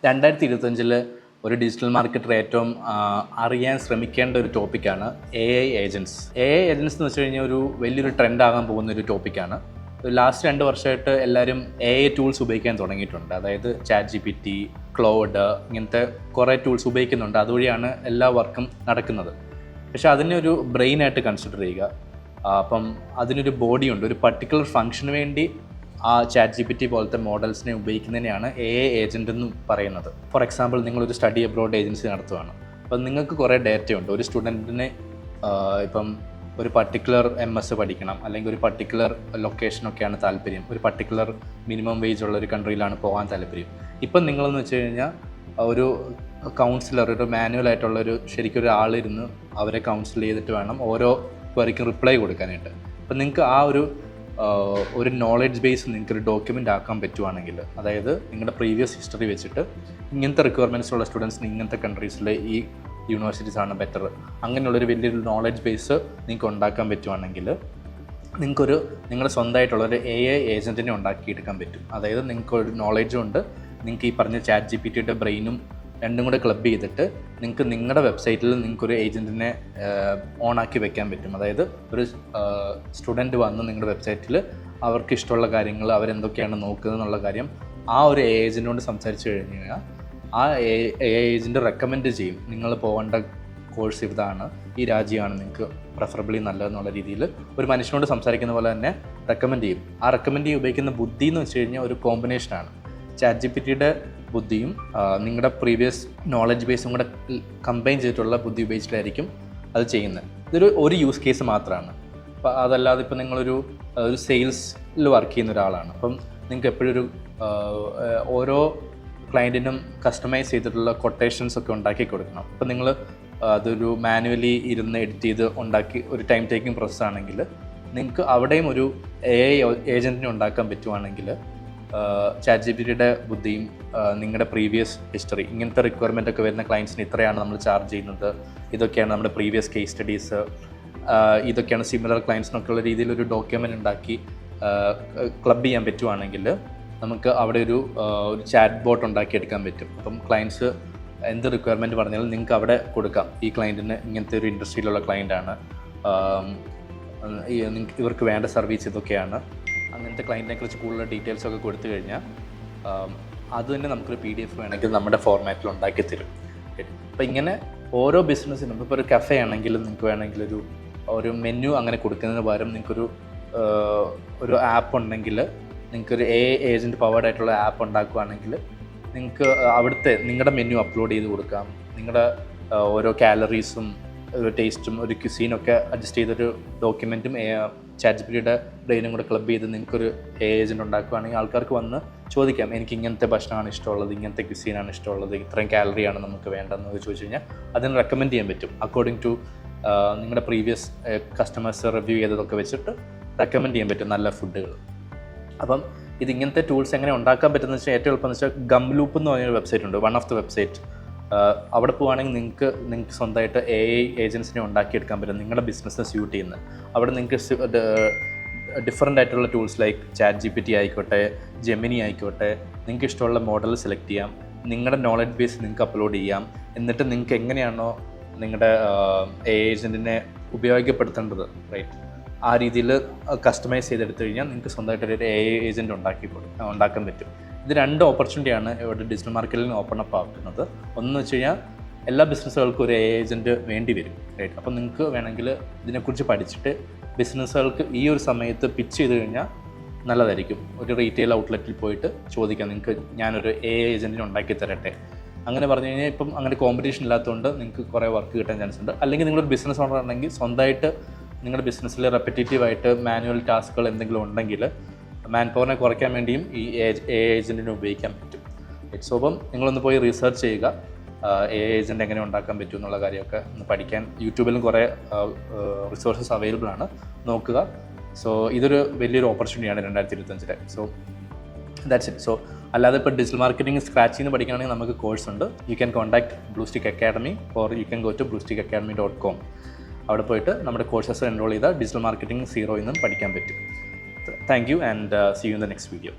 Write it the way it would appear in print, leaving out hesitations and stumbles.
2025 ഒരു digital marketer ഏറ്റവും അറിയാൻ ശ്രമിക്കേണ്ട ഒരു ടോപ്പിക്കാണ് AI ഏജൻറ്റ്സ്. AI ഏജൻറ്റ്സ് എന്ന് വെച്ച് കഴിഞ്ഞാൽ ഒരു വലിയൊരു ട്രെൻഡാകാൻ പോകുന്ന ഒരു ടോപ്പിക്കാണ്. ലാസ്റ്റ് 2 വർഷമായിട്ട് എല്ലാവരും AI ടൂൾസ് ഉപയോഗിക്കാൻ തുടങ്ങിയിട്ടുണ്ട്. അതായത് ChatGPT, ക്ലൗഡ് ഇങ്ങനത്തെ കുറേ ടൂൾസ് ഉപയോഗിക്കുന്നുണ്ട്. അതുവഴിയാണ് എല്ലാ വർക്കും നടക്കുന്നത്. പക്ഷേ അതിനെ ഒരു ബ്രെയിനായിട്ട് കൺസിഡർ ചെയ്യുക. അപ്പം അതിനൊരു ബോഡിയുണ്ട്, ഒരു പർട്ടിക്കുലർ ഫംഗ്ഷന് വേണ്ടി ആ ChatGPT പോലത്തെ മോഡൽസിനെ ഉപയോഗിക്കുന്നതിനെയാണ് AI ഏജൻറ്റ് എന്ന് പറയുന്നത്. ഫോർ എക്സാമ്പിൾ, നിങ്ങളൊരു സ്റ്റഡി അബ്രോഡ് ഏജൻസി നടത്തുകയാണ്. അപ്പം നിങ്ങൾക്ക് കുറേ ഡേറ്റയുണ്ട്. ഒരു സ്റ്റുഡൻറ്റിന് ഇപ്പം ഒരു പർട്ടിക്കുലർ MS പഠിക്കണം, അല്ലെങ്കിൽ ഒരു പർട്ടിക്കുലർ ലൊക്കേഷനൊക്കെയാണ് താല്പര്യം, ഒരു പർട്ടിക്കുലർ മിനിമം വേജ് ഉള്ള ഒരു കൺട്രിയിലാണ് പോകാൻ താല്പര്യം. ഇപ്പം നിങ്ങളെന്ന് വെച്ച് കഴിഞ്ഞാൽ ഒരു കൗൺസിലർ, ഒരു മാനുവലായിട്ടുള്ളൊരു ശരിക്കും ഒരു ആളിരുന്ന് അവരെ കൗൺസിൽ ചെയ്തിട്ട് വേണം ഓരോ പേർക്കും റിപ്ലൈ കൊടുക്കാനായിട്ട്. അപ്പം നിങ്ങൾക്ക് ആ ഒരു നോളജ് ബേസ് നിങ്ങൾക്കൊരു ഡോക്യുമെൻ്റ് ആക്കാൻ പറ്റുവാണെങ്കിൽ, അതായത് നിങ്ങളുടെ പ്രീവിയസ് ഹിസ്റ്ററി വെച്ചിട്ട് ഇങ്ങനത്തെ റിക്വയർമെൻറ്റ്സ് ഉള്ള സ്റ്റുഡൻസിന് ഇങ്ങനത്തെ കൺട്രീസിൽ ഈ യൂണിവേഴ്സിറ്റീസാണ് ബെറ്റർ, അങ്ങനെയുള്ളൊരു വലിയൊരു നോളജ് ബേസ് നിങ്ങൾക്ക് ഉണ്ടാക്കാൻ പറ്റുവാണെങ്കിൽ നിങ്ങളുടെ സ്വന്തമായിട്ടുള്ളൊരു AI ഏജൻറ്റിനെ ഉണ്ടാക്കിയെടുക്കാൻ പറ്റും. അതായത് നിങ്ങൾക്കൊരു നോളജും ഉണ്ട്, നിങ്ങൾക്ക് ഈ പറഞ്ഞ ChatGPTയുടെ ബ്രെയിനും രണ്ടും കൂടെ ക്ലബ് ചെയ്തിട്ട് നിങ്ങൾക്ക് നിങ്ങളുടെ വെബ്സൈറ്റിൽ നിങ്ങൾക്കൊരു ഏജൻറ്റിനെ ഓണാക്കി വെക്കാൻ പറ്റും. അതായത് ഒരു സ്റ്റുഡൻറ്റ് വന്ന് നിങ്ങളുടെ വെബ്സൈറ്റിൽ അവർക്ക് ഇഷ്ടമുള്ള കാര്യങ്ങൾ, അവരെന്തൊക്കെയാണ് നോക്കുന്നത് എന്നുള്ള കാര്യം ആ ഒരു ഏജൻറ്റിനോട് സംസാരിച്ച് കഴിഞ്ഞ് കഴിഞ്ഞാൽ ആ ഏജൻറ്റ് റെക്കമെൻഡ് ചെയ്യും. നിങ്ങൾ പോകേണ്ട കോഴ്സ് ഇതാണ്, ഈ രാജ്യമാണ് നിങ്ങൾക്ക് പ്രിഫറബിളി നല്ലതെന്നുള്ള രീതിയിൽ ഒരു മനുഷ്യനോട് സംസാരിക്കുന്ന പോലെ തന്നെ റെക്കമെൻഡ് ചെയ്യും. ആ റെക്കമെൻഡ് ചെയ്യാൻ ഉപയോഗിക്കുന്ന ബുദ്ധി എന്ന് വെച്ച് കഴിഞ്ഞാൽ ഒരു കോമ്പിനേഷനാണ്. ChatGPTയുടെ ബുദ്ധിയും നിങ്ങളുടെ പ്രീവിയസ് നോളജ് ബേസും കൂടെ കമ്പൈൻ ചെയ്തിട്ടുള്ള ബുദ്ധി ഉപയോഗിച്ചിട്ടായിരിക്കും അത് ചെയ്യുന്നത്. ഒരു യൂസ് കേസ് മാത്രമാണ്. അപ്പോൾ അതല്ലാതെ ഇപ്പോൾ നിങ്ങളൊരു സെയിൽസിൽ വർക്ക് ചെയ്യുന്ന ഒരാളാണ്. അപ്പം നിങ്ങൾക്ക് എപ്പോഴൊരു ഓരോ ക്ലയൻറ്റിനും കസ്റ്റമൈസ് ചെയ്തിട്ടുള്ള കൊട്ടേഷൻസ് ഒക്കെ ഉണ്ടാക്കി കൊടുക്കണം. അപ്പം നിങ്ങൾ അതൊരു മാനുവലി ഇരുന്ന് എഡിറ്റ് ചെയ്ത് ഉണ്ടാക്കി ഒരു ടൈം ടേക്കിംഗ് പ്രോസസ്സാണെങ്കിൽ നിങ്ങൾക്ക് അവിടെയും ഒരു AI ഏജൻറ്റിനെ ഉണ്ടാക്കാൻ പറ്റുവാണെങ്കിൽ ChatGPTയുടെ ബുദ്ധിയും നിങ്ങളുടെ പ്രീവിയസ് ഹിസ്റ്ററി, ഇങ്ങനത്തെ റിക്വയർമെൻ്റ് ഒക്കെ വരുന്ന ക്ലയൻസിന് ഇത്രയാണ് നമ്മൾ ചാർജ് ചെയ്യുന്നത്, ഇതൊക്കെയാണ് നമ്മുടെ പ്രീവിയസ് കേസ് സ്റ്റഡീസ്, ഇതൊക്കെയാണ് സിമിലർ ക്ലയൻസിനൊക്കെ ഉള്ള രീതിയിലൊരു ഡോക്യുമെൻ്റ് ഉണ്ടാക്കി ക്ലബ് ചെയ്യാൻ പറ്റുവാണെങ്കിൽ നമുക്ക് അവിടെ ഒരു ചാറ്റ് ബോട്ട് ഉണ്ടാക്കിയെടുക്കാൻ പറ്റും. അപ്പം ക്ലയൻസ് എന്ത് റിക്വയർമെൻറ്റ് പറഞ്ഞാലും നിങ്ങൾക്ക് അവിടെ കൊടുക്കാം. ഈ ക്ലയൻറ്റിന് ഇങ്ങനത്തെ ഒരു ഇൻഡസ്ട്രിയിലുള്ള ക്ലയൻറ്റാണ്, ഇവർക്ക് വേണ്ട സർവീസ് ഇതൊക്കെയാണ്, അങ്ങനത്തെ ക്ലയൻറ്റിനെ കുറിച്ച് കൂടുതൽ ഡീറ്റെയിൽസ് ഒക്കെ കൊടുത്തു കഴിഞ്ഞാൽ അത് തന്നെ നമുക്കൊരു PDF വേണമെങ്കിൽ നമ്മുടെ ഫോർമാറ്റിൽ ഉണ്ടാക്കി തരും. അപ്പോൾ ഇങ്ങനെ ഓരോ ബിസിനസ്സിനും, ഇപ്പോൾ ഒരു കഫേ ആണെങ്കിലും നിങ്ങൾക്ക് വേണമെങ്കിൽ ഒരു മെനു അങ്ങനെ കൊടുക്കുന്നതിന് പകരം നിങ്ങൾക്കൊരു ആപ്പ് ഉണ്ടെങ്കിൽ, നിങ്ങൾക്കൊരു AI ഏജൻറ്റ് പവേർഡ് ആയിട്ടുള്ള ആപ്പ് ഉണ്ടാക്കുകയാണെങ്കിൽ നിങ്ങൾക്ക് അവിടുത്തെ നിങ്ങളുടെ മെനു അപ്ലോഡ് ചെയ്ത് കൊടുക്കാം. നിങ്ങളുടെ ഓരോ കാലറീസും ഒരു ടേസ്റ്റും ഒരു ക്യുസീനൊക്കെ അഡ്ജസ്റ്റ് ചെയ്തൊരു ഡോക്യുമെൻറ്റും ChatGPTയുടെ ബ്രെയിനും കൂടെ ക്ലബ് ചെയ്ത് നിങ്ങൾക്കൊരു AI ഏജൻറ്റ് ഉണ്ടാക്കുകയാണെങ്കിൽ ആൾക്കാർക്ക് വന്ന് ചോദിക്കാം, എനിക്ക് ഇങ്ങനത്തെ ഭക്ഷണമാണ് ഇഷ്ടമുള്ളത്, ഇങ്ങനത്തെ ക്യുസീനാണ് ഇഷ്ടമുള്ളത്, ഇത്രയും കാലറിയാണ് നമുക്ക് വേണ്ടതെന്ന് ചോദിച്ചു കഴിഞ്ഞാൽ അതിന് റെക്കമെൻഡ് ചെയ്യാൻ പറ്റും. അക്കോർഡിംഗ് ടു നിങ്ങളുടെ പ്രീവിയസ് കസ്റ്റമേഴ്സ് റിവ്യൂ ചെയ്തതൊക്കെ വെച്ചിട്ട് റെക്കമെൻഡ് ചെയ്യാൻ പറ്റും നല്ല ഫുഡുകൾ. അപ്പം ഇങ്ങനത്തെ ടൂൾസ് എങ്ങനെ ഉണ്ടാക്കാൻ പറ്റുന്നത് വെച്ചാൽ ഏറ്റവും എളുപ്പം എന്ന് വെച്ചാൽ ഗംലൂപ്പ് എന്ന് പറഞ്ഞൊരു വെബ്സൈറ്റ് ഉണ്ട്, വൺ ഓഫ് ദ വെബ്സൈറ്റ്. അവിടെ പോവുകയാണെങ്കിൽ നിങ്ങൾക്ക് സ്വന്തമായിട്ട് AI ഏജൻസിനെ ഉണ്ടാക്കിയെടുക്കാൻ പറ്റും, നിങ്ങളുടെ ബിസിനസ്സിനെ സ്യൂട്ട് ചെയ്യുന്നത്. അവിടെ നിങ്ങൾക്ക് ഡിഫറെൻ്റ് ആയിട്ടുള്ള ടൂൾസ് ലൈക്ക് ChatGPT ആയിക്കോട്ടെ, ജെമിനി ആയിക്കോട്ടെ, നിങ്ങൾക്ക് ഇഷ്ടമുള്ള മോഡൽ സെലക്ട് ചെയ്യാം, നിങ്ങളുടെ നോളജ് ബേസ് നിങ്ങൾക്ക് അപ്ലോഡ് ചെയ്യാം. എന്നിട്ട് നിങ്ങൾക്ക് എങ്ങനെയാണോ നിങ്ങളുടെ AI ഏജൻറ്റിനെ ഉപയോഗപ്പെടുത്തേണ്ടത്, റൈറ്റ്, ആ രീതിയിൽ കസ്റ്റമൈസ് ചെയ്തെടുത്തു കഴിഞ്ഞാൽ നിങ്ങൾക്ക് സ്വന്തമായിട്ടൊരു AI ഏജൻറ്റ് ഉണ്ടാക്കാൻ പറ്റും. ഇത് 2 ഓപ്പർച്യൂണിറ്റിയാണ് ഇവിടെ ഡിജിറ്റൽ മാർക്കറ്റിംഗ് ഓപ്പൺ അപ്പ് ആക്കുന്നത്. ഒന്ന് വെച്ച് കഴിഞ്ഞാൽ എല്ലാ ബിസിനസ്സുകൾക്കും ഒരു AI ഏജൻറ്റ് വേണ്ടി വരും, റൈറ്റ്. അപ്പം നിങ്ങൾക്ക് വേണമെങ്കിൽ ഇതിനെക്കുറിച്ച് പഠിച്ചിട്ട് ബിസിനസ്സുകൾക്ക് ഈ ഒരു സമയത്ത് പിച്ച് ചെയ്ത് കഴിഞ്ഞാൽ നല്ലതായിരിക്കും. ഒരു റീറ്റെയിൽ ഔട്ട്ലെറ്റിൽ പോയിട്ട് ചോദിക്കാം, നിങ്ങൾക്ക് ഞാനൊരു AI ഏജൻറ്റിനെ ഉണ്ടാക്കി തരട്ടെ. അങ്ങനെ പറഞ്ഞു കഴിഞ്ഞാൽ ഇപ്പം അങ്ങനെ കോമ്പറ്റീഷൻ ഇല്ലാത്തതുകൊണ്ട് നിങ്ങൾക്ക് കുറേ വർക്ക് കിട്ടാൻ ചാൻസ് ഉണ്ട്. അല്ലെങ്കിൽ നിങ്ങളൊരു ബിസിനസ് ഓണർ ആണെങ്കിൽ സ്വന്തമായിട്ട് നിങ്ങളുടെ ബിസിനസ്സിൽ റെപ്പറ്റേറ്റീവായിട്ട് മാനുവൽ ടാസ്കുകൾ എന്തെങ്കിലും ഉണ്ടെങ്കിൽ മാൻ പവറിനെ കുറയ്ക്കാൻ വേണ്ടിയും ഈ AI ഏജൻറ്റിനെ ഉപയോഗിക്കാൻ പറ്റും. അപ്പം നിങ്ങളൊന്ന് പോയി റിസർച്ച് ചെയ്യുക, AI ഏജൻറ്റ് എങ്ങനെ ഉണ്ടാക്കാൻ പറ്റും എന്നുള്ള കാര്യമൊക്കെ ഒന്ന് പഠിക്കാൻ യൂട്യൂബിലും കുറേ റിസോഴ്സസ് അവൈലബിൾ ആണ്, നോക്കുക. സോ ഇതൊരു വലിയൊരു ഓപ്പർച്യൂണിറ്റിയാണ് 2025. So that's it. സോ അല്ലാതെ ഇപ്പോൾ ഡിജിറ്റൽ മാർക്കറ്റിംഗ് സ്ക്രാച്ചിൽ നിന്ന് പഠിക്കുകയാണെങ്കിൽ നമുക്ക് കോഴ്സ് ഉണ്ട്. You can contact Bluestick Academy or you can go to bluestickacademy.com. അവിടെ പോയിട്ട് നമ്മുടെ കോഴ്സസ് എൻറോൾ ചെയ്താൽ ഡിജിറ്റൽ മാർക്കറ്റിംഗ് 0 നിന്നും പഠിക്കാൻ പറ്റും. Thank you and see you in the next video.